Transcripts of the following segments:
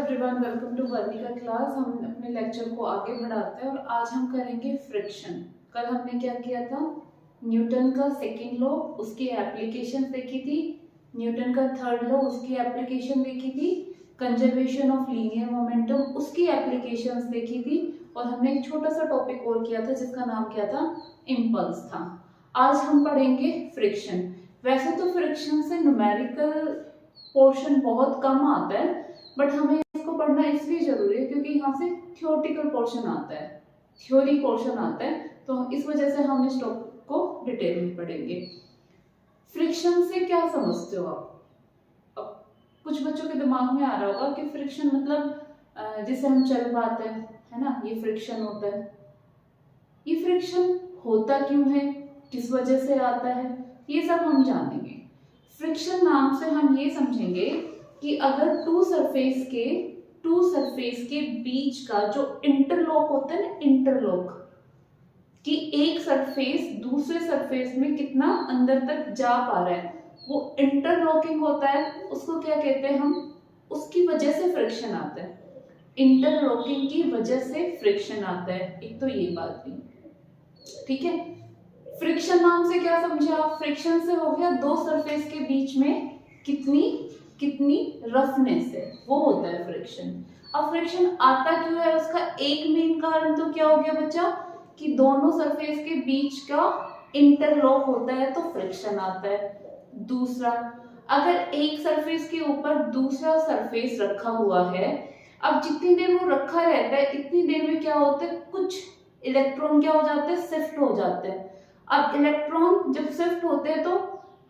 Everyone, welcome to Varnika class. हम अपने lecture को आगे बढ़ाते हैं और आज हम करेंगे फ्रिक्शन। कल हमने क्या किया था? न्यूटन का सेकेंड लॉ, उसकी एप्लीकेशन देखी थी। न्यूटन का थर्ड लॉ, उसकी एप्लीकेशन देखी थी। कंजर्वेशन ऑफ लीनियर मोमेंटम, उसकी एप्लीकेशंस देखी थी। और हमने एक छोटा सा टॉपिक और किया था जिसका नाम क्या था? इम्पल्स था। आज हम पढ़ेंगे फ्रिक्शन। वैसे तो फ्रिक्शन से न्यूमेरिकल पोर्शन बहुत कम आता है, बट हमें इसको पढ़ना इसलिए जरूरी है क्योंकि यहाँ से थियोरेटिकल पोर्शन आता है, थ्योरी पोर्शन आता है, तो इस वजह से हम इस टॉपिक को डिटेल में पढ़ेंगे। फ्रिक्शन से क्या समझते हो आप? अब कुछ बच्चों के दिमाग में आ रहा होगा कि फ्रिक्शन मतलब जिसे हम चल पाते हैं, है ना, ये फ्रिक्शन होता है। ये फ्रिक्शन होता क्यों है, किस वजह से आता है, ये सब हम जानेंगे। फ्रिक्शन नाम से हम ये समझेंगे कि अगर टू सरफेस के बीच का जो इंटरलॉक होता है ना, इंटरलॉक, कि एक सरफेस दूसरे सरफेस में कितना अंदर तक जा पा रहा है, वो इंटरलॉकिंग होता है। उसको क्या कहते हैं हम? उसकी वजह से फ्रिक्शन आता है, इंटरलॉकिंग की वजह से फ्रिक्शन आता है। एक तो ये बात भी ठीक है। फ्रिक्शन नाम से क्या समझे आप? फ्रिक्शन से हो गया दो सरफेस के बीच में कितनी रफनेस है, वो होता है फ्रिक्शन। अब फ्रिक्शन आता क्यों है? उसका एक मेन कारण तो क्या हो गया बच्चा, कि दोनों सरफेस के बीच का इंटरलॉक होता है तो फ्रिक्शन आता है। दूसरा, अगर एक सरफेस के ऊपर दूसरा सरफेस रखा हुआ है, अब जितनी देर वो रखा रहता है इतनी देर में क्या होता है, कुछ इलेक्ट्रॉन क्या हो जाते हैं, शिफ्ट हो जाते हैं। अब इलेक्ट्रॉन जब शिफ्ट होते हैं तो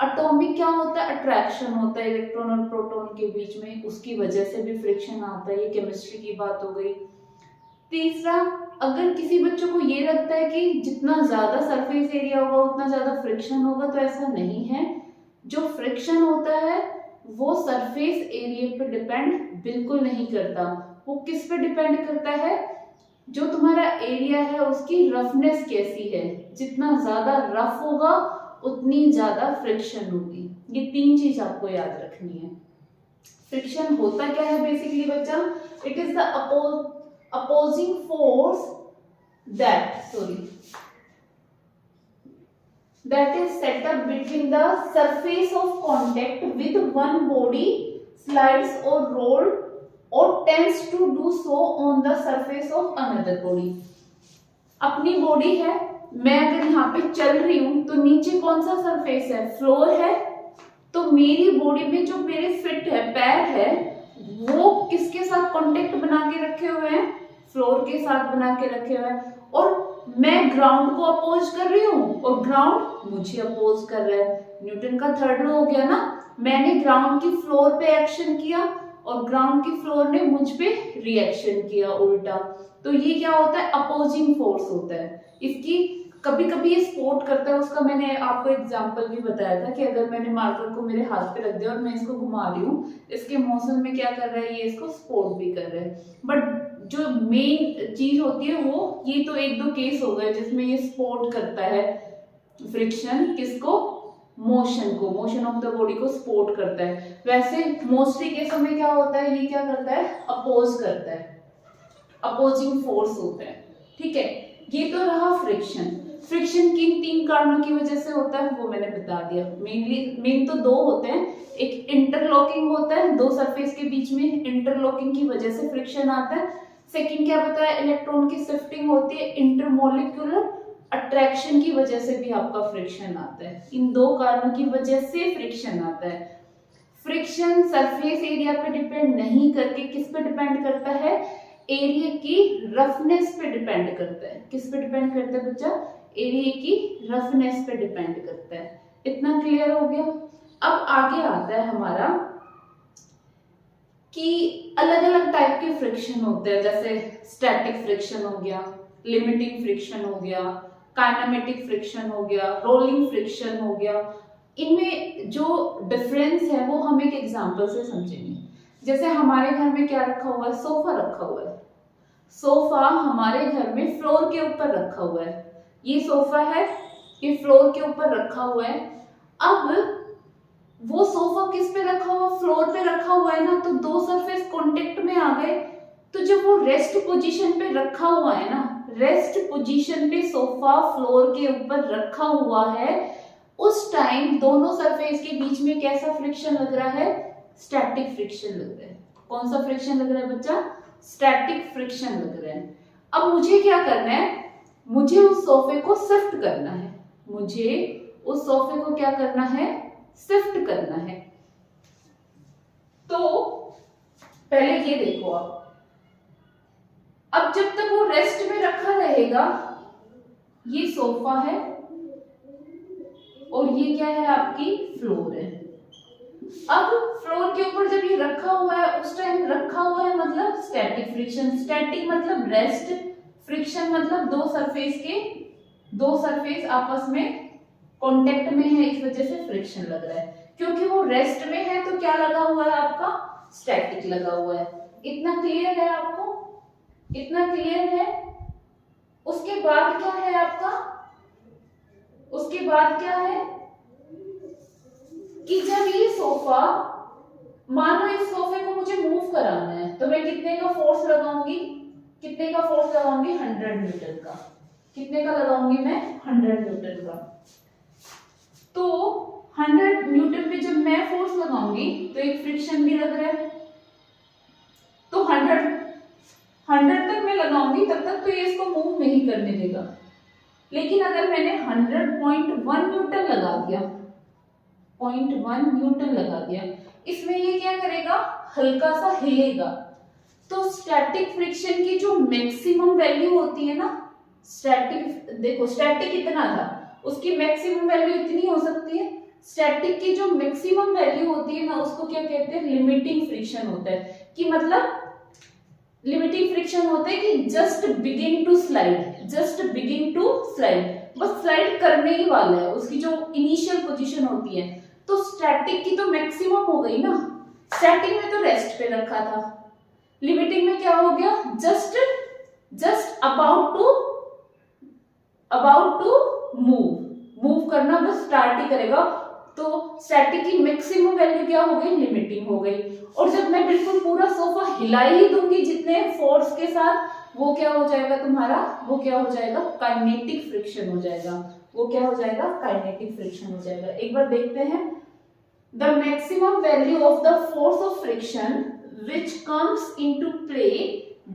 एटॉमिक क्या होता है, अट्रैक्शन होता है इलेक्ट्रॉन और प्रोटॉन के बीच में, उसकी वजह से भी फ्रिक्शन आता है। ये केमिस्ट्री की बात हो गई। तीसरा, अगर किसी बच्चों को ये लगता है कि जितना ज्यादा सरफेस एरिया होगा उतना ज्यादा फ्रिक्शन होगा, तो ऐसा नहीं है। जो फ्रिक्शन होता है वो सरफेस एरिया पे डिपेंड बिल्कुल नहीं करता। वो किस पे डिपेंड करता है? जो तुम्हारा एरिया है उसकी रफनेस कैसी है। जितना ज्यादा रफ होगा उतनी ज्यादा फ्रिक्शन होगी। ये तीन चीज आपको याद रखनी है। फ्रिक्शन होता क्या है बेसिकली बच्चा? It is the opposing force that is set up between the surface of contact with one body slides or roll or tends to do so on the surface of another body। अपनी body है, मैं अगर यहाँ पे चल रही हूं तो नीचे कौन सा सरफेस है, फ्लोर है। तो मेरी बॉडी में जो मेरे फिट है, पैर है, वो किसके साथ कांटेक्ट बना के रखे हुए हैं? फ्लोर के साथ बना के रखे हुए हैं। और मैं ग्राउंड को अपोज कर रही हूँ और ग्राउंड मुझे अपोज कर रहा है। न्यूटन का थर्ड लॉ हो गया ना, मैंने ग्राउंड की फ्लोर पे एक्शन किया और ग्राउंड की फ्लोर ने मुझ पे रिएक्शन किया उल्टा। तो ये क्या होता है? अपोजिंग फोर्स होता है। इसकी कभी कभी ये सपोर्ट करता है। उसका मैंने आपको एग्जांपल भी बताया था कि अगर मैंने मार्कर को मेरे हाथ पे रख दिया और मैं इसको घुमा रही हूँ, इसके मोशन में क्या कर रहा है, ये इसको सपोर्ट भी कर रहा है। बट जो मेन चीज होती है वो, ये तो एक दो केस हो गए जिसमें ये सपोर्ट करता है फ्रिक्शन, किसको? मोशन को, मोशन ऑफ द बॉडी को सपोर्ट करता है। वैसे मोस्टली केसों में क्या होता है, ये क्या करता है? अपोज करता है, अपोजिंग फोर्स होता है। ठीक है, ये तो रहा फ्रिक्शन। फ्रिक्शन किन तीन कारणों की वजह से होता है वो मैंने बता दिया। मेन तो दो होते हैं। एक इंटरलॉकिंग होता है, दो सरफेस के बीच में इंटरलॉकिंग की वजह से फ्रिक्शन आता है। सेकंड क्या बताया? इलेक्ट्रॉन की शिफ्टिंग होती है, इंटरमोलिक्यूलर अट्रैक्शन की वजह से भी आपका फ्रिक्शन आता है। इन दो कारणों की वजह से फ्रिक्शन आता है। फ्रिक्शन सरफेस एरिया पे डिपेंड नहीं करके किस पे डिपेंड करता है? एरिया की रफनेस पे डिपेंड करता है। किस पे डिपेंड करता है बच्चा? एरिया की रफनेस पे डिपेंड करता है। इतना क्लियर हो गया? अब आगे आता है हमारा कि अलग अलग टाइप के फ्रिक्शन होते हैं, जैसे स्टैटिक फ्रिक्शन हो गया, लिमिटिंग फ्रिक्शन हो गया, काइनेमेटिक फ्रिक्शन हो गया, रोलिंग फ्रिक्शन हो गया। इनमें जो डिफरेंस है वो हम एक एग्जांपल से समझेंगे। जैसे हमारे घर में क्या रखा हुआ है? सोफा रखा हुआ है। सोफा हमारे घर में फ्लोर के ऊपर रखा हुआ है। ये सोफा है, ये फ्लोर के ऊपर रखा हुआ है। अब वो सोफा किस पे रखा हुआ? फ्लोर पे रखा हुआ है ना, तो दो सरफेस कांटेक्ट में आ गए, तो जब वो रेस्ट पोजीशन पे रखा हुआ है ना, रेस्ट पोजीशन पे सोफा फ्लोर के ऊपर रखा हुआ है, उस टाइम दोनों सरफेस के बीच में कैसा फ्रिक्शन लग रहा है? स्टैटिक फ्रिक्शन लग रहा है। कौन सा फ्रिक्शन लग रहा है बच्चा? स्टैटिक फ्रिक्शन लग रहा है। अब मुझे क्या करना है? मुझे उस सोफे को शिफ्ट करना है। मुझे उस सोफे को क्या करना है? शिफ्ट करना है। तो पहले ये देखो आप, अब जब तक वो रेस्ट में रखा रहेगा, ये सोफा है और ये क्या है? आपकी फ्लोर है। अब फ्लोर के ऊपर जब ये रखा हुआ है, उस टाइम रखा हुआ है मतलब स्टैटिक फ्रिक्शन। स्टैटिक मतलब रेस्ट, फ्रिक्शन मतलब दो सरफेस आपस में कांटेक्ट में है, इस वजह से फ्रिक्शन लग रहा है। क्योंकि वो रेस्ट में है तो क्या लगा हुआ है आपका? स्टैटिक लगा हुआ है। इतना क्लियर है आपको? इतना क्लियर है? उसके बाद क्या है आपका? उसके बाद क्या है कि जब ये सोफा, मान लो इस सोफे को मुझे मूव कराना है, तो मैं कितने का फोर्स लगाऊंगी? कितने का फोर्स लगाऊंगी? 100 न्यूटन का। कितने का लगाऊंगी मैं? 100 न्यूटन का। तो 100 न्यूटन पे जब मैं फोर्स लगाऊंगी तो एक फ्रिक्शन भी लग रहा है, तो 100 तक मैं लगाऊंगी, तब तक तो ये इसको मूव नहीं करने देगा। लेकिन अगर मैंने 100.1 न्यूटन लगा दिया, 0.1 न्यूटन लगा दिया, इसमें ये क्या करेगा? हल्का सा हिलेगा। तो स्टैटिक फ्रिक्शन की जो मैक्सिमम वैल्यू होती है ना, स्टैटिक, देखो स्टैटिक इतना था, उसकी मैक्सिमम वैल्यू इतनी हो सकती है। स्टैटिक की जो मैक्सिमम वैल्यू होती है ना, उसको क्या कहते हैं? लिमिटिंग फ्रिक्शन होता है। कि मतलब लिमिटिंग फ्रिक्शन होता है कि just begin to slide, just begin to slide, बस स्लाइड करने ही वाला है, उसकी जो इनिशियल पोजीशन होती है। तो स्टैटिक की तो मैक्सिमम हो गई ना, स्टैटिक में तो रेस्ट पे रखा था, लिमिटिंग में क्या हो गया? जस्ट अबाउट टू मूव करना, बस स्टार्ट ही करेगा। तो स्टैटिक की मैक्सिमम वैल्यू क्या हो गई? लिमिटिंग हो गई। और जब मैं बिल्कुल पूरा सोफा हिला ही दूंगी जितने फोर्स के साथ, वो क्या हो जाएगा तुम्हारा? वो क्या हो जाएगा? काइनेटिक फ्रिक्शन हो जाएगा। वो क्या हो जाएगा? काइनेटिक फ्रिक्शन हो जाएगा। एक बार देखते हैं। The maximum value of the force of friction which comes into play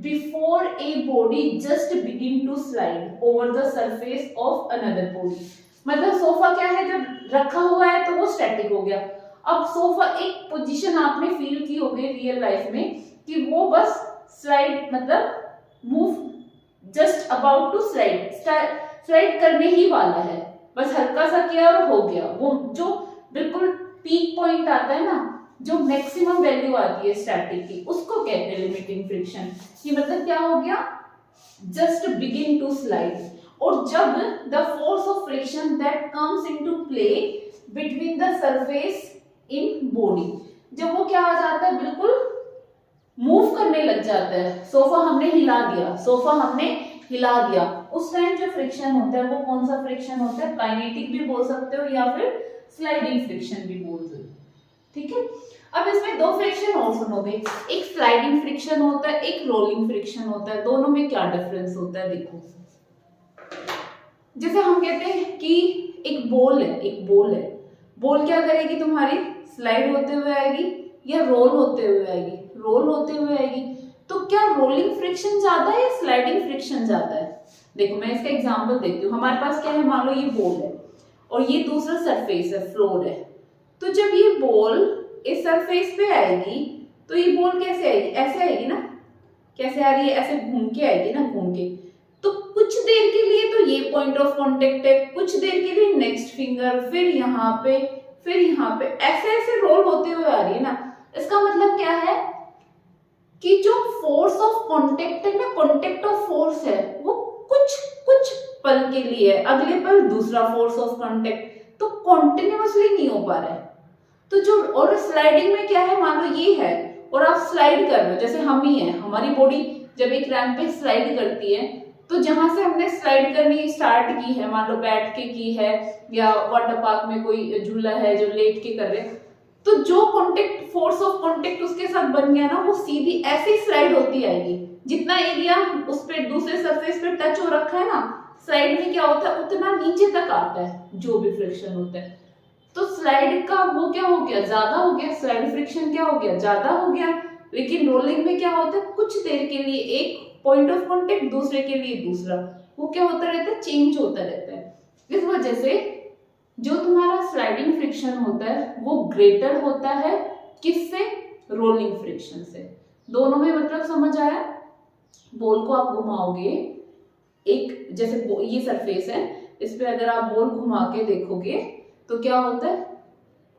before a body just begin to slide over the surface of another body। मतलब सोफा क्या है? जब रखा हुआ है तो वो स्टैटिक हो गया। अब सोफा एक पोजीशन आपने फील की होगी रियल लाइफ में कि वो बस स्लाइड, मतलब move, just about to slide करने ही वाला है, बस हल्का सा किया और हो गया। वो जो बिल्कुल पीक पॉइंट आता है ना, जो मैक्सिमम वैल्यू आती है स्टैटिक की, उसको कहते हैं लिमिटिंग फ्रिक्शन। ये मतलब क्या हो गया? Just begin to slide. और जब the force of friction that comes into play between the surface in body, जब वो क्या आ जाता है? बिल्कुल मूव करने लग जाता है। सोफा हमने हिला दिया, उस टाइम जो फ्रिक्शन होता है वो कौन सा फ्रिक्शन होता है? काइनेटिक भी बोल सकते हो या फिर स्लाइडिंग फ्रिक्शन भी बोल सकते हो। ठीक है। अब इसमें दो फ्रिक्शन और सुनोगे, एक स्लाइडिंग फ्रिक्शन होता है, एक रोलिंग फ्रिक्शन होता है। दोनों में क्या डिफरेंस होता है? देखो, जैसे हम कहते हैं कि एक बॉल है, बॉल क्या करेगी? तुम्हारी स्लाइड होते हुए आएगी या रोल होते हुए आएगी? रोल होते हुए आएगी। तो क्या रोलिंग फ्रिक्शन ज्यादा है या स्लाइडिंग फ्रिक्शन ज्यादा है? देखो मैं इसका एग्जांपल देती हूँ। हमारे पास क्या है? मान लो ये बॉल है और ये दूसरा सरफेस है, फ्लोर है। तो जब ये बॉल इस सरफेस पे आएगी तो ये बॉल कैसे आएगी? ऐसे आएगी ना। कैसे आ रही है? ऐसे घूम के आएगी ना, घूम के। तो कुछ देर के लिए तो ये पॉइंट ऑफ कांटेक्ट है, कुछ देर के लिए नेक्स्ट फिंगर, फिर यहाँ पे, ऐसे ऐसे रोल होते हुए आ रही है ना। इसका मतलब क्या है कि जो फोर्स ऑफ कांटेक्ट है ना, कांटेक्ट ऑफ फोर्स है, वो कुछ पल के लिए है, अगले पल दूसरा फोर्स ऑफ कांटेक्ट, तो कॉन्टिन्यूअसली नहीं हो पा रहा है। तो जो, और स्लाइडिंग में क्या है? मान लो ये है और आप स्लाइड कर रहे हो, जैसे हम ही है, हमारी बॉडी जब एक रैंप पे स्लाइड करती है, तो जहां से हमने स्लाइड करनी स्टार्ट की है, मान लो बैठ के की है या वाटर पार्क में कोई झूला है जो लेट के कर रहे हैं, तो जो कांटेक्ट, फोर्स ऑफ कांटेक्ट उसके साथ बन गया ना, वो सीधी ऐसी स्लाइड होती आएगी। जितना एरिया उस पे दूसरे सरफेस पे टच हो रखा है ना, स्लाइड में क्या होता है उतना नीचे तक आता है जो भी फ्रिक्शन होता है। तो स्लाइड का वो क्या हो गया, ज्यादा हो गया, स्लाइड फ्रिक्शन क्या हो गया, ज्यादा हो गया। लेकिन रोलिंग में क्या होता है, कुछ देर के लिए एक पॉइंट ऑफ कांटेक्ट, दूसरे के लिए दूसरा, वो क्या होता रहता है, चेंज होता रहता है। इस वजह से जो तुम्हारा स्लाइडिंग फ्रिक्शन होता है वो ग्रेटर होता है किससे, रोलिंग फ्रिक्शन से। दोनों में मतलब समझ आया। बॉल को आप घुमाओगे, एक जैसे ये सरफेस है, इस पे अगर आप बॉल घुमा के देखोगे तो क्या होता है,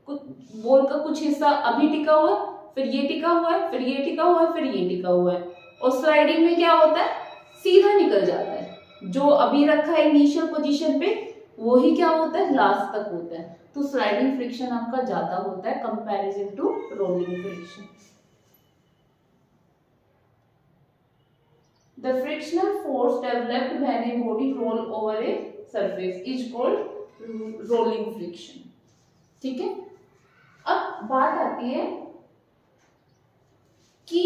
बॉल का कुछ हिस्सा अभी टिका हुआ है, फिर ये टिका हुआ है, फिर ये टिका हुआ है, फिर ये टिका हुआ है। और स्लाइडिंग में क्या होता है, सीधा निकल जाता है। जो अभी रखा है इनिशियल पोजीशन पे वही क्या होता है, लास्ट तक होता है। तो स्लाइडिंग फ्रिक्शन आपका ज्यादा होता है comparison to rolling friction. The frictional force developed when a body roll over a surface is called rolling friction। ठीक है, अब बात आती है कि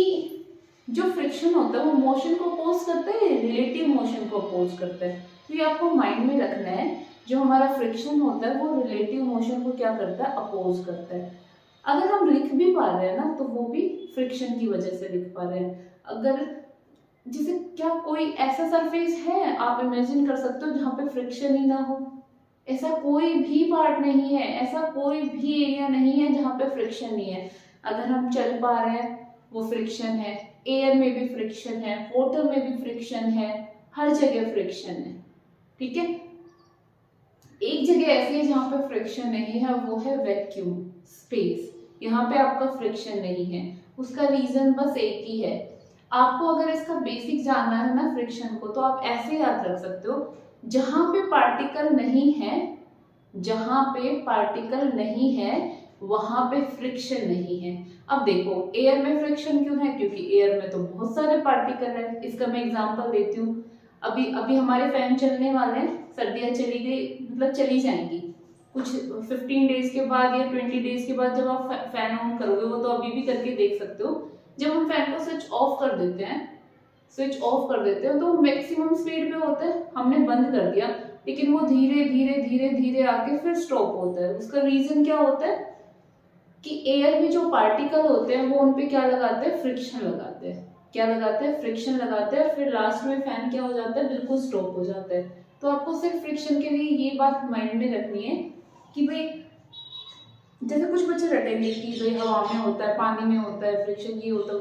जो फ्रिक्शन होता है वो मोशन को अपोज करता है, रिलेटिव मोशन को अपोज करता है। तो ये आपको माइंड में रखना है, जो हमारा फ्रिक्शन होता है वो रिलेटिव मोशन को क्या करता है, अपोज करता है। अगर हम लिख भी पा रहे हैं ना तो वो भी फ्रिक्शन की वजह से लिख पा रहे हैं। अगर जैसे क्या कोई ऐसा सरफेस है, आप इमेजिन कर सकते हो जहाँ पे फ्रिक्शन ही ना हो, ऐसा कोई भी पार्ट नहीं है, ऐसा कोई भी एरिया नहीं है जहाँ पे फ्रिक्शन नहीं है। अगर हम चल पा रहे हैं वो फ्रिक्शन है, एयर में भी फ्रिक्शन है, वाटर में भी फ्रिक्शन है, हर जगह फ्रिक्शन है। ठीक है, एक जगह ऐसी है जहाँ पे फ्रिक्शन नहीं है, वो है वैक्यूम स्पेस। यहाँ पे आपका फ्रिक्शन नहीं है। उसका रीजन बस एक ही है। आपको अगर इसका बेसिक जानना है ना फ्रिक्शन को, तो आप ऐसे याद रख सकते हो, जहां पे पार्टिकल नहीं है, जहां पे पार्टिकल नहीं है वहां पे फ्रिक्शन नहीं है। अब देखो एयर में फ्रिक्शन क्यों है, क्योंकि एयर में तो बहुत सारे पार्टिकल है। इसका मैं एग्जांपल देती हूँ। अभी अभी हमारे फैन चलने वाले हैं, सर्दियां चली गई मतलब चली जाएंगी, कुछ 15 डेज के बाद या 20 डेज के बाद जब आप फैन ऑन करोगे, वो तो अभी भी करके देख सकते हो। जब हम फैन को स्विच ऑफ कर देते हैं, स्विच ऑफ कर देते हैं तो मैक्सिमम स्पीड पे होता है, हमने बंद कर दिया, लेकिन वो धीरे धीरे धीरे धीरे आके फिर स्टॉप होता है। उसका रीजन क्या होता है कि एयर में जो पार्टिकल होते हैं वो उनपे क्या लगाते हैं, फ्रिक्शन लगाते हैं। क्या लगाते हैं, फ्रिक्शन लगाते हैं। फिर लास्ट में फैन क्या हो जाता है, बिल्कुल स्टॉप हो जाता है। तो आपको सिर्फ फ्रिक्शन के लिए ये बात माइंड में रखनी है कि भाई जैसे कुछ बच्चे रटेंगे कि भाई हवा में होता है, पानी में होता है फ्रिक्शन, ये होता है।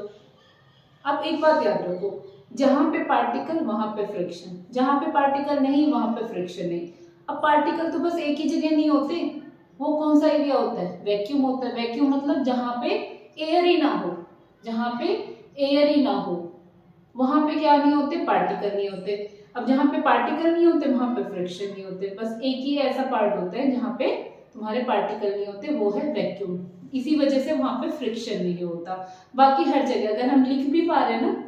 आप एक बात याद रखो, जहां पे पार्टिकल वहां पे फ्रिक्शन, जहां पे पार्टिकल नहीं वहां पे फ्रिक्शन नहीं। अब पार्टिकल तो बस एक ही जगह नहीं होते, वो कौन सा एरिया होता है, वैक्यूम होता है। वैक्यूम मतलब जहां पे एयर ही ना हो, जहां पे एयर ही ना हो वहां पे क्या नहीं होते, पार्टिकल नहीं होते। अब जहां पे पार्टिकल नहीं होते वहां पे फ्रिक्शन नहीं होते। बस एक ही ऐसा पार्ट होता है जहां पे तुम्हारे पार्टिकल नहीं होते, वो है वैक्यूम। इसी वजह से वहां पे फ्रिक्शन नहीं होता। बाकी हर जगह अगर हम लिख भी पा रहे हैं ना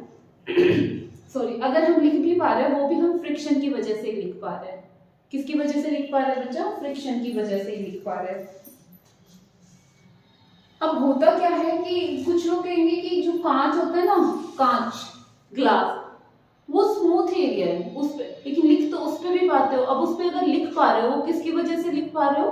सॉरी, अगर हम लिख भी पा रहे हैं वो भी हम फ्रिक्शन की वजह से लिख पा रहे हैं। किसकी वजह से लिख पा रहे हैं बच्चा, फ्रिक्शन की वजह से ही लिख पा रहे हैं। अब होता क्या है कि कुछ लोग कहेंगे कि जो कांच होता है ना, कांच ग्लास, वो स्मूथ एरिया है उस पे, लेकिन लिख तो उस पे भी पाते हो। अब उस पे अगर लिख पा रहे हो, किसकी वजह से लिख पा रहे हो,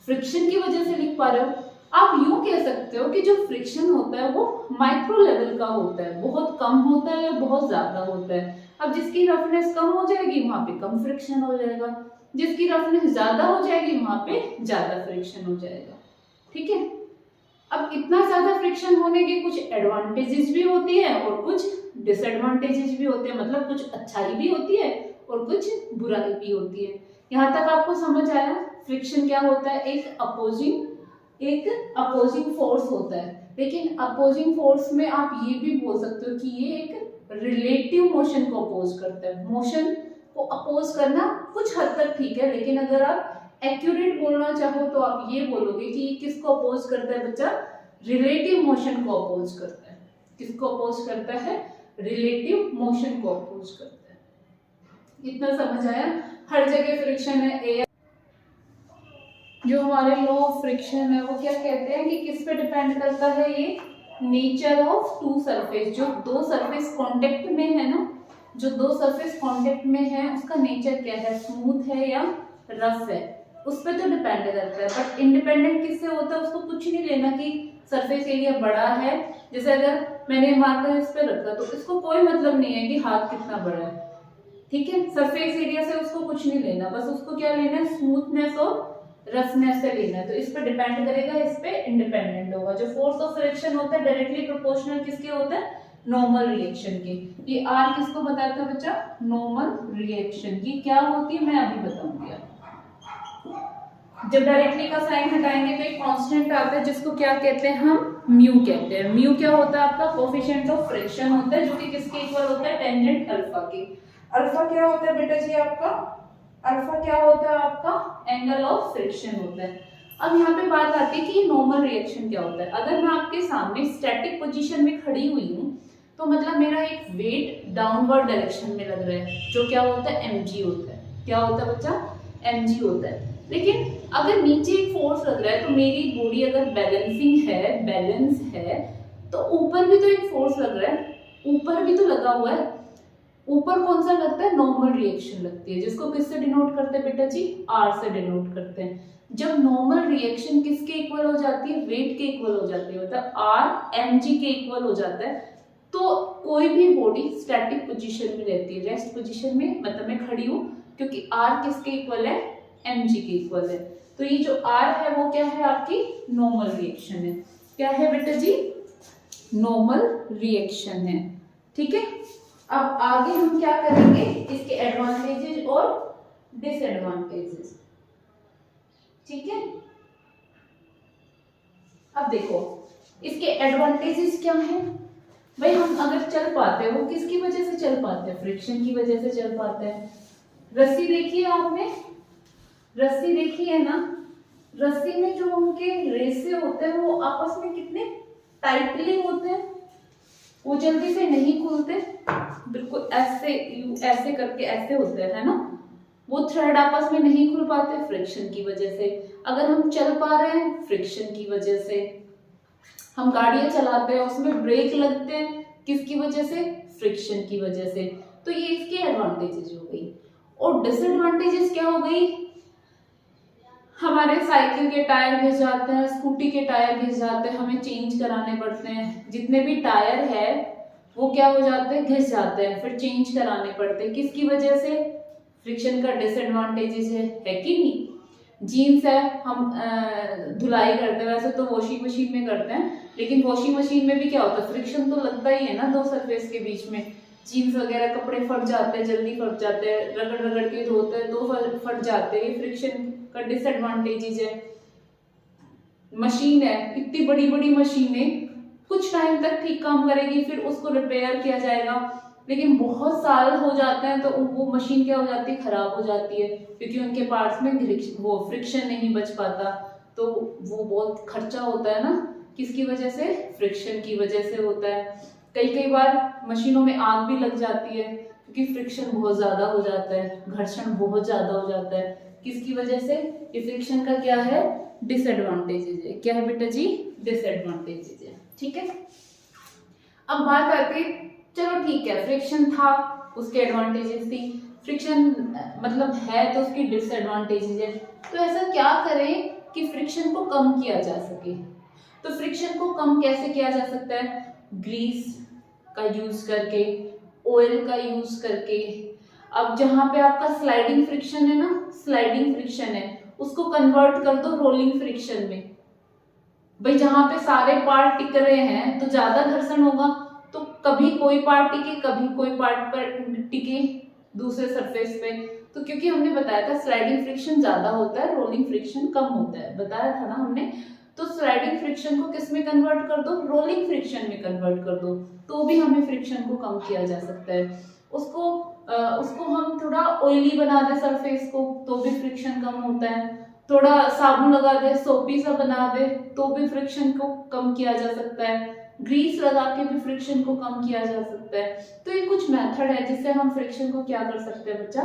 फ्रिक्शन की वजह से लिख पा रहे हो। आप यूं कह सकते हो कि जो फ्रिक्शन होता है वो माइक्रो लेवल का होता है, बहुत कम होता है या बहुत ज्यादा होता है। अब जिसकी रफनेस कम हो जाएगी वहां पे कम फ्रिक्शन हो जाएगा, जिसकी रफनेस ज्यादा हो जाएगी वहां पे ज्यादा फ्रिक्शन हो जाएगा। ठीक है, अब इतना ज्यादा फ्रिक्शन होने के कुछ एडवांटेजेस भी होती है और कुछ डिसएडवांटेजेस भी होते हैं। मतलब कुछ अच्छाई भी होती है और कुछ बुराई भी होती है। यहाँ तक आपको समझ आया फ्रिक्शन क्या होता है, एक अपोजिंग फोर्स होता है। लेकिन अपोजिंग फोर्स में आप ये भी बोल सकते हो कि ये एक रिलेटिव मोशन को अपोज करता है। मोशन को अपोज करना कुछ हद तक ठीक है, लेकिन अगर आप एक्यूरेट बोलना चाहो तो आप ये बोलोगे कि किसको अपोज करता है बच्चा, रिलेटिव मोशन को अपोज करता है। किसको अपोज करता है, रिलेटिव मोशन को अपोज करता है। इतना समझ आया। हर जगह फ्रिक्शन है, एयर जो हमारे लॉ ऑफ फ्रिक्शन है वो क्या कहते हैं कि किस पे डिपेंड करता है, ये नेचर ऑफ टू सरफेस। जो दो सरफेस कांटेक्ट में है ना, जो दो सरफेस कांटेक्ट में है उसका नेचर क्या है, स्मूथ है या रफ है, उस पर तो डिपेंड करता है। बट इंडिपेंडेंट किससे होता है, उसको कुछ नहीं लेना कि सरफेस एरिया बड़ा है। जैसे अगर मैंने मार्कर इस पे रखा तो इसको कोई मतलब नहीं है कि हाथ कितना बड़ा है, ठीक है। सरफेस एरिया से उसको कुछ नहीं लेना, बस उसको क्या लेना है, स्मूथनेस और रफनेस से लेना है। तो इस पे डिपेंड करेगा, इस पे इंडिपेंडेंट होगा। जो फोर्स ऑफ फ्रिक्शन होता है डायरेक्टली प्रोपोर्शनल किसके होता है, नॉर्मल रिएक्शन के। ये आर किसको बताता है बच्चा, नॉर्मल रिएक्शन की क्या होती है मैं अभी बताऊंगी। जब डायरेक्टली का साइन हटाएंगे तो एक कांस्टेंट आता है जिसको क्या कहते हैं हम, म्यू कहते हैं। म्यू क्या होता है आपका, कोफिशिएंट ऑफ फ्रिक्शन होता है, जो कि किसके इक्वल होता है, टेंजेंट अल्फा के। अल्फा क्या होता है बेटा जी आपका, अल्फा क्या होता है आपका, एंगल ऑफ फ्रिक्शन होता है। अब यहाँ पे बात आती है कि नॉर्मल रिएक्शन क्या होता है। अगर मैं आपके सामने स्टैटिक पोजीशन में खड़ी हुई हूँ तो मतलब मेरा एक वेट डाउनवर्ड डायरेक्शन में लग रहा है, जो क्या होता है, mg होता है। क्या होता है बच्चा, mg होता है। लेकिन अगर नीचे एक फोर्स लग रहा है तो मेरी बॉडी अगर बैलेंसिंग है, बैलेंस है, तो ऊपर भी तो एक फोर्स लग रहा है, ऊपर भी तो लगा हुआ है। ऊपर कौन सा लगता है, नॉर्मल रिएक्शन लगती है, जिसको किससे डिनोट करते हैं बेटा जी, आर से डिनोट करते हैं। जब नॉर्मल रिएक्शन किसके इक्वल हो जाती है, वेट के इक्वल हो जाती है, मतलब आर mg के इक्वल हो जाता है, तो कोई भी बॉडी स्टैटिक पोजीशन में रहती है, रेस्ट पोजीशन में, मतलब मैं खड़ी हूँ, क्योंकि आर किसके इक्वल है, mg के इक्वल है। तो ये जो r है वो क्या है, आपकी नॉर्मल रिएक्शन है। क्या है बेटा जी, नॉर्मल रिएक्शन है, ठीक है। अब आगे हम क्या करेंगे, इसके एडवांटेजेस और डिसएडवांटेजेस, ठीक है। अब देखो इसके एडवांटेजेस क्या है भाई, हम अगर चल पाते हैं वो किसकी वजह से चल पाते हैं, फ्रिक्शन की वजह से चल पाते हैं। रस्सी देखी है आपने, रस्सी देखी है ना, रस्सी में जो उनके रेसे होते हैं वो आपस में कितने टाइटली होते हैं, वो जल्दी से नहीं खुलते, बिल्कुल ऐसे ऐसे करके ऐसे होते हैं, है ना। वो थ्रेड आपस में नहीं खुल पाते फ्रिक्शन की वजह से। अगर हम चल पा रहे हैं फ्रिक्शन की वजह से, हम गाड़ियां चलाते हैं उसमें ब्रेक लगते हैं किसकी वजह से, फ्रिक्शन की वजह से। तो ये इसके एडवांटेजेस हो गई। और डिसएडवांटेजेस क्या हो गई, हमारे साइकिल के टायर घिस जाते हैं, स्कूटी के टायर घिस जाते हैं, हमें चेंज कराने पड़ते हैं। जितने भी टायर है वो क्या हो जाते हैं, घिस जाते हैं, फिर चेंज कराने पड़ते हैं, किसकी वजह से, फ्रिक्शन का डिसएडवांटेजेस है कि नहीं। जीन्स है, हम धुलाई करते हैं, वैसे तो वॉशिंग मशीन में करते हैं, लेकिन वॉशिंग मशीन में भी क्या होता है, फ्रिक्शन तो लगता ही है ना दो सरफेस के बीच में। जीन्स वगैरह कपड़े फट जाते हैं, जल्दी फट जाते हैं, रगड़ रगड़ के धोते हैं तो फट जाते हैं, ये फ्रिक्शन का डिसएडवांटेजेस है। मशीन है, इतनी बड़ी बड़ी मशीनें कुछ टाइम तक ठीक काम करेगी, फिर उसको रिपेयर किया जाएगा, लेकिन बहुत साल हो जाते हैं तो वो मशीन क्या हो जाती है, खराब हो जाती है, क्योंकि उनके पार्ट्स में वो फ्रिक्शन नहीं बच पाता। तो वो बहुत खर्चा होता है ना, किसकी वजह से, फ्रिक्शन की वजह से होता है। कई बार मशीनों में आग भी लग जाती है क्योंकि फ्रिक्शन बहुत ज्यादा हो जाता है, घर्षण बहुत ज्यादा हो जाता है, किसकी वजह से, ये फ्रिक्शन का क्या है, डिसएडवांटेजेस है। क्या है बेटा जी, डिसएडवांटेजेस है, ठीक है। अब बात आती है, चलो ठीक है फ्रिक्शन था उसके एडवांटेजेस थी, फ्रिक्शन मतलब है तो उसकी डिसएडवांटेजेस है, तो ऐसा क्या करें कि फ्रिक्शन को कम किया जा सके। तो फ्रिक्शन को कम कैसे किया जा सकता है, ग्रीस का यूज करके, ऑयल का यूज करके। अब जहां पे आपका स्लाइडिंग फ्रिक्शन है ना, स्लाइडिंग फ्रिक्शन है, उसको कन्वर्ट कर दो रोलिंग फ्रिक्शन में। भाई जहां पे सारे पार्ट टिक रहे हैं तो ज्यादा घर्षण होगा, तो कभी कोई पार्ट टिके कभी कोई पार्ट पर टिके दूसरे सरफेस पे। तो क्योंकि हमने बताया था स्लाइडिंग फ्रिक्शन ज्यादा होता है, रोलिंग फ्रिक्शन कम होता है, बताया था ना हमने। तो स्लाइडिंग फ्रिक्शन को किस में कन्वर्ट कर दो, रोलिंग फ्रिक्शन में कन्वर्ट कर दो, तो भी हमें फ्रिक्शन को कम किया जा सकता है। उसको हम थोड़ा ऑयली बना दे सरफेस को तो भी फ्रिक्शन कम होता है, थोड़ा साबुन लगा दे, सोपी सा बना दे तो भी फ्रिक्शन को कम किया जा सकता है, ग्रीस लगा के भी फ्रिक्शन को कम किया जा सकता है। तो ये कुछ मेथड है जिससे हम फ्रिक्शन को क्या कर सकते हैं बच्चा,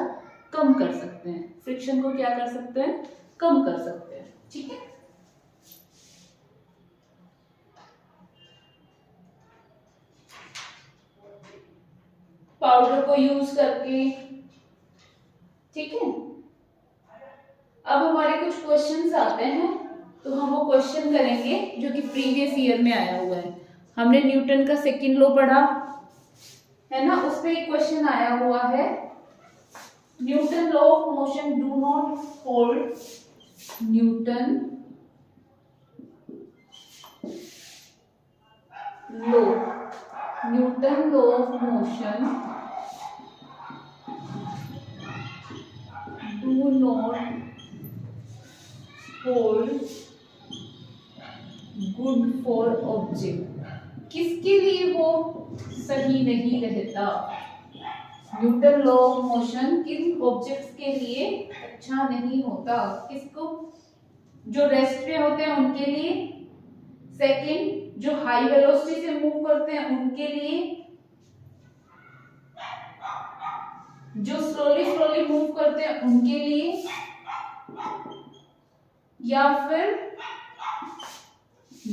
कम कर सकते हैं। फ्रिक्शन को क्या कर सकते हैं, कम कर सकते हैं, ठीक है। पाउडर को यूज करके, ठीक है। अब हमारे कुछ क्वेश्चंस आते हैं, तो हम वो क्वेश्चन करेंगे जो कि प्रीवियस ईयर में आया हुआ है। हमने न्यूटन का सेकंड लॉ पढ़ा है ना, उसमें एक क्वेश्चन आया हुआ है, Newton law of motion do not hold, Newton law of motion do not hold good for object. किसके लिए वो सही नहीं रहता? न्यूटन लॉ ऑफ मोशन किन ऑब्जेक्ट्स के लिए अच्छा नहीं होता? किसको? जो रेस्ट पे होते हैं उनके लिए, सेकंड जो हाई वेलोसिटी से मूव करते हैं उनके लिए, जो स्लोली मूव करते हैं उनके लिए, या फिर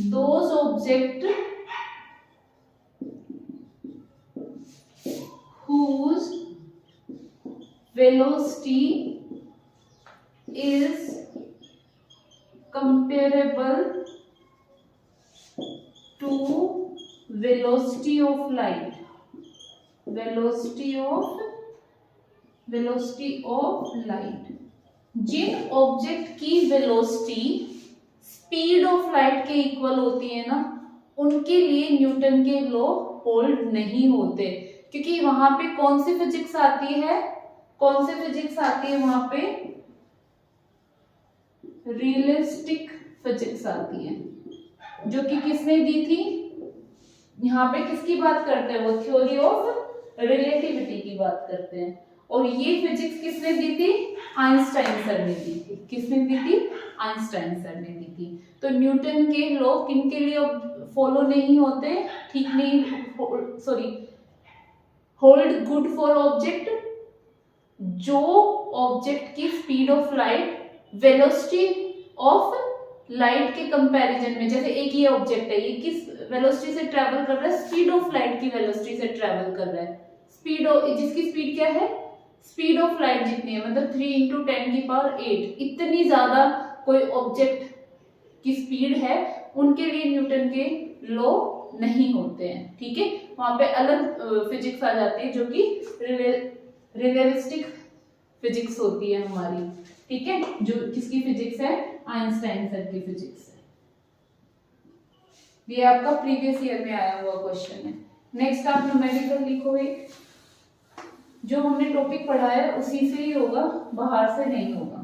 those object whose velocity is comparable to velocity of light, velocity of light। जिन ऑब्जेक्ट की वेलोसिटी स्पीड ऑफ लाइट के इक्वल होती है ना, उनके लिए न्यूटन के लॉ होल्ड नहीं होते, क्योंकि वहां पे कौन सी फिजिक्स आती है, कौन सी फिजिक्स आती है वहां पे? रियलिस्टिक फिजिक्स आती है, जो कि किसने दी थी? यहाँ पे किसकी बात करते हैं? वो थ्योरी ऑफ रिलेटिविटी की बात करते हैं। और ये फिजिक्स किसने दी थी? आइंस्टाइन सर ने दी थी। किसने दी थी? आइंस्टाइन सर ने दी थी। तो न्यूटन के लॉ किन के लिए फॉलो नहीं होते? ठीक नहीं, sorry, hold good for object, जो ऑब्जेक्ट की speed of light velocity of light के कंपैरिजन में, जैसे एक ये ऑब्जेक्ट है, ये किस वेलोसिटी से ट्रैवल कर रहा है? स्पीड ऑफ लाइट की वेलोसिटी से ट्रैवल कर रहा है। स्पीड, जिसकी स्पीड क्या है? स्पीड ऑफ लाइट जितनी है, मतलब 3 × 10⁸, इतनी ज्यादा कोई ऑब्जेक्ट की स्पीड है, उनके लिए न्यूटन के लॉ नहीं होते हैं। ठीक है, वहां पे अलग फिजिक्स आ जाती है जो कि रियलिस्टिक फिजिक्स होती है हमारी। ठीक है, जो किसकी फिजिक्स है? आइंस्टाइन सर की फिजिक्स है। ये आपका प्रीवियस ईयर में आया हुआ क्वेश्चन है। नेक्स्ट आप न्यूमेरिकल लिखोगे, जो हमने टॉपिक पढ़ा है उसी से ही होगा, बाहर से नहीं होगा।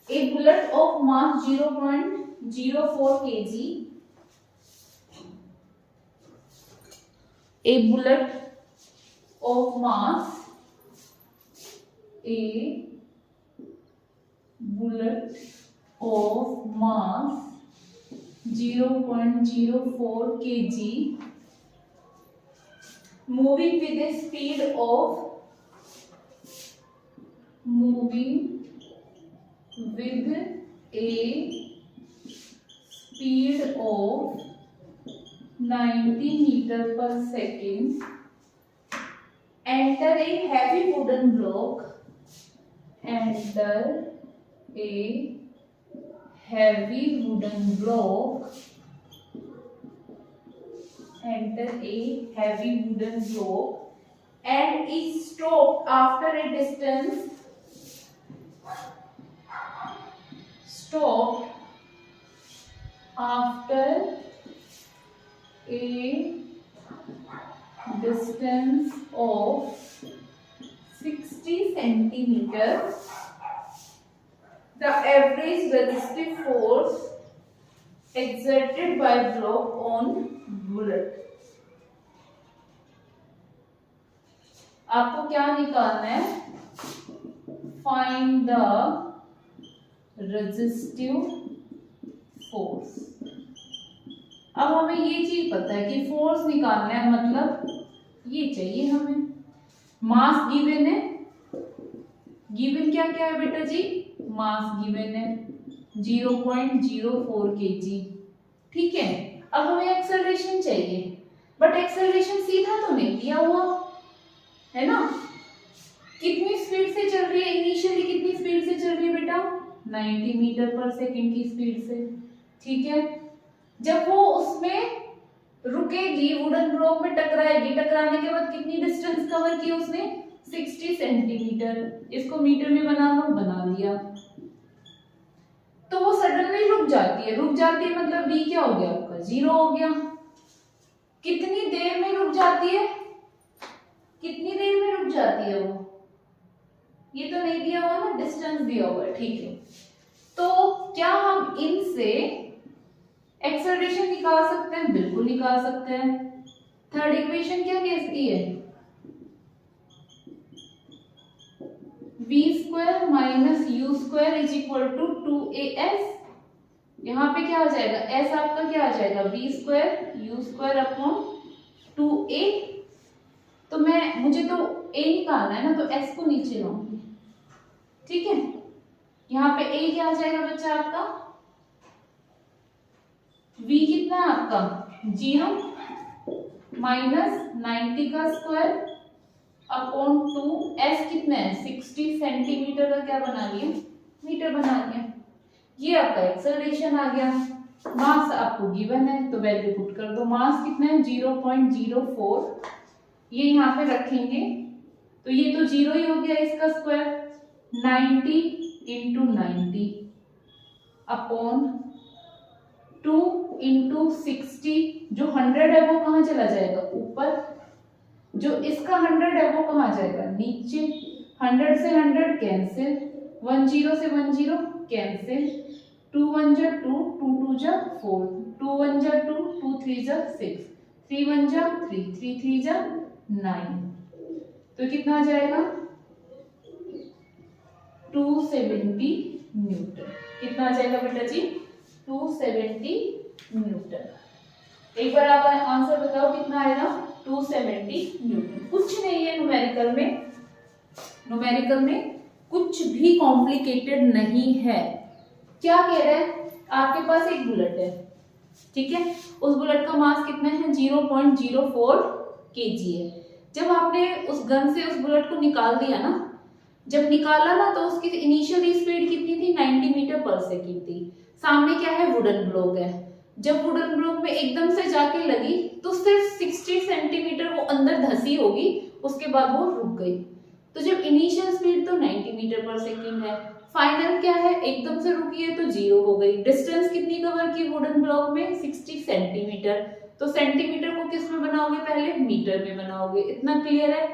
A bullet of mass 0.04 kg, a bullet of mass, a bullet of mass 0.04 kg moving with a speed of 90 meter per second enter a heavy wooden block, enter a heavy wooden block and is stopped after a distance of 60 centimeters. The average resistive force exerted by block on bullet. आपको क्या निकालना है? Find the resistive force. अब हमें ये चीज पता है कि फोर्स निकालना है, मतलब ये चाहिए हमें। मास गिवन है, गिवन क्या क्या है बेटा जी? मास गिवन है 0.04 kg। ठीक है, अब हमें एक्सेलरेशन चाहिए, बट एक्सेलरेशन सीधा तो नहीं दिया हुआ है ना। कितनी स्पीड से चल रही है, इनिशियली कितनी स्पीड से चल रही है बेटा, 90 मीटर पर सेकंड की स्पीड से। ठीक है, जब वो उसमें रुकेगी, वुडन ब्लॉक में टकराएगी, टकराने के बाद कितनी डिस्टेंस कवर की उसने, 60 सेंटीमीटर। इसको मीटर में बना लो, बना लिया। तो वो सडनली रुक जाती है, रुक जाती है मतलब v क्या हो गया आपका, 0 हो गया। कितनी देर में रुक जाती है, कितनी देर में रुक जाती है वो, ये तो नहीं दिया हुआ ना, डिस्टेंस दिया हुआ है। ठीक है, तो क्या हम इनसे एक्सेलरेशन निकाल सकते हैं, बिल्कुल निकाल सकते हैं। थर्ड इक्वेशन क्या कहती है, v square minus U square is equal to 2as। यहाँ पे क्या आ जाएगा, s आपका क्या आ जाएगा, v square you square upon 2a। तो मुझे तो a निकालना है ना, तो s को नीचे लाऊंगी। ठीक है, यहाँ पे a क्या आ जाएगा बच्चा आपका, v कितना है आपका 0 माइनस 90 का स्क्वायर अपॉन 2s कितना है 60 सेंटीमीटर का क्या बना लिया, मीटर बना लिया। ये आपका एक्सेलरेशन आ गया। मास आपको गिवन है तो वैल्यू पुट कर दो। मास कितना है 0.04, ये यहाँ पे रखेंगे तो ये तो 0 ही हो गया, इसका स्क्वायर 90 इंटू 90 अपॉन 2 इंटू 60। जो 100 है वो कहाँ चला जाएगा, ऊपर। जो इसका 100 है वो कहाँ जाएगा, नीचे। 100 से 100 कैंसिल, 10 से 10 कैंसिल, 2 1 जा 2, 2 2 जा 4, 2 1 जा 2, 2 3 जा 6, 3 1 जा 3, 3 3 जा 9। तो कितना आ जाएगा 270 न्यूटन। कितना आ जाएगा बेटा जी, 270 न्यूटन। एक बार आप आंसर बताओ कितना आएगा, 270 न्यूटन। कुछ नहीं है न्यूमेरिकल में, न्यूमेरिकल में कुछ भी कॉम्प्लिकेटेड नहीं है। क्या कह रहा है, आपके पास एक बुलेट है, ठीक है, उस बुलेट का मास कितना है 0.04 kg है। जब आपने उस गन से उस बुलेट को निकाल दिया ना, जब निकाला ना तो उसकी इनिशियल स्पीड कितनी थी 90 मीटर पर सेकंड थी। सामने क्या है, वुडन ब्लॉक है। जब वुडन ब्लॉक में एकदम से जाके लगी तो सिर्फ 60 सेंटीमीटर वो अंदर धसी होगी, उसके बाद वो रुक गई। तो जब इनिशियल स्पीड तो 90 मीटर पर सेकंड है, फाइनल क्या है, एकदम से रुकी है तो 0 हो गई। डिस्टेंस कितनी कवर की वुडन ब्लॉक में, 60 सेंटीमीटर। तो सेंटीमीटर को किस में बनाओगे, पहले मीटर में बनाओगे। इतना क्लियर है।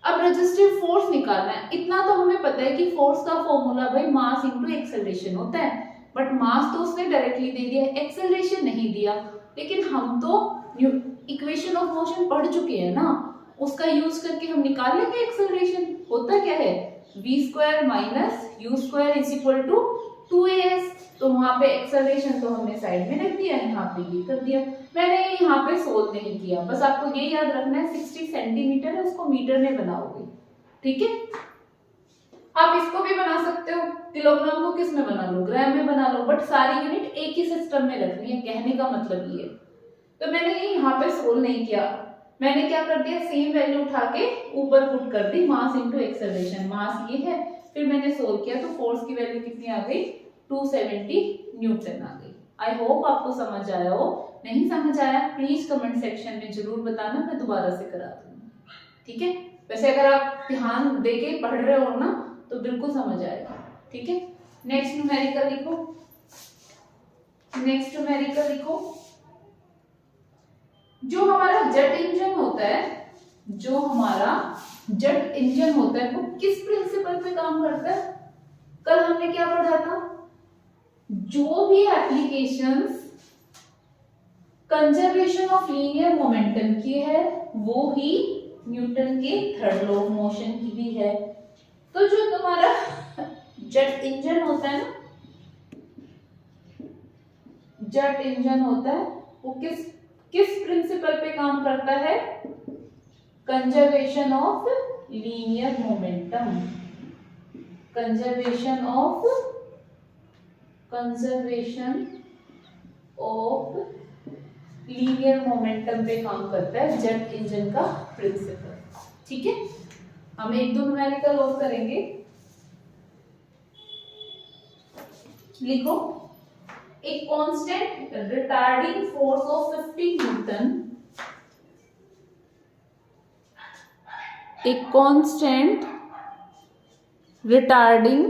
अब रेजिस्टिव फोर्स निकालना है। इतना तो हमें पता है कि फोर्स का फॉर्मूला भाई मास इनटू एक्सेलरेशन होता है, बट मास तो उसने डायरेक्टली दे दिया, एक्सेलरेशन नहीं दिया। लेकिन हम तो इक्वेशन ऑफ मोशन पढ़ चुके हैं ना, उसका यूज करके हम निकाल लेंगे एक्सेलरेशन। होता क्या है, v square minus U square is equal to 2as। तो वहां पे एक्सेलरेशन तो हमने साइड में रख दिया, यहाँ पे ये कर दिया। मैंने यहाँ पे सोल्व नहीं किया, बस आपको ये याद रखना है 60 सेंटीमीटर है, उसको मीटर में बनाओगे। ठीक है, आप इसको भी बना सकते हो, किलोग्राम को किस में बना लो, ग्राम में बना लो, बट सारी यूनिट एक ही सिस्टम में रखनी है, कहने का मतलब ये। तो मैंने ये यहाँ पे सोल्व नहीं किया, मैंने क्या कर दिया, सेम वैल्यू उठा के ऊपर पुट कर दी, मास इनटू एक्सेलरेशन। मास ये है, फिर मैंने सोल्व किया तो फोर्स की वैल्यू कितनी आ गई, 270 न्यूटन आ गई। आई होप आपको समझ आया हो। नहीं समझ आया प्लीज कमेंट सेक्शन में जरूर बताना, मैं दोबारा से करा दूंगी। ठीक है, वैसे अगर आप ध्यान देके पढ़ रहे हो ना तो बिल्कुल समझ आएगा। ठीक है, नेक्स्ट न्यूमेरिकल लिखो, नेक्स्ट न्यूमेरिकल लिखो। जो हमारा जेट इंजन होता है, जो हमारा जेट इंजन होता है वो किस प्रिंसिपल पे काम करता है। कल हमने क्या पढ़ा था, जो भी applications conservation of linear momentum की है वो ही न्यूटन के थर्ड लॉ ऑफ मोशन की भी है। तो जो तुम्हारा जेट इंजन होता है ना, जेट इंजन होता है वो किस प्रिंसिपल पे काम करता है, conservation of linear momentum, conservation of linear momentum पे काम करता है जेट इंजन का प्रिंसिपल। ठीक है, हम एक दो न्यूमेरिकल और करेंगे। लिखो, a constant retarding force of 50 Newton, a constant retarding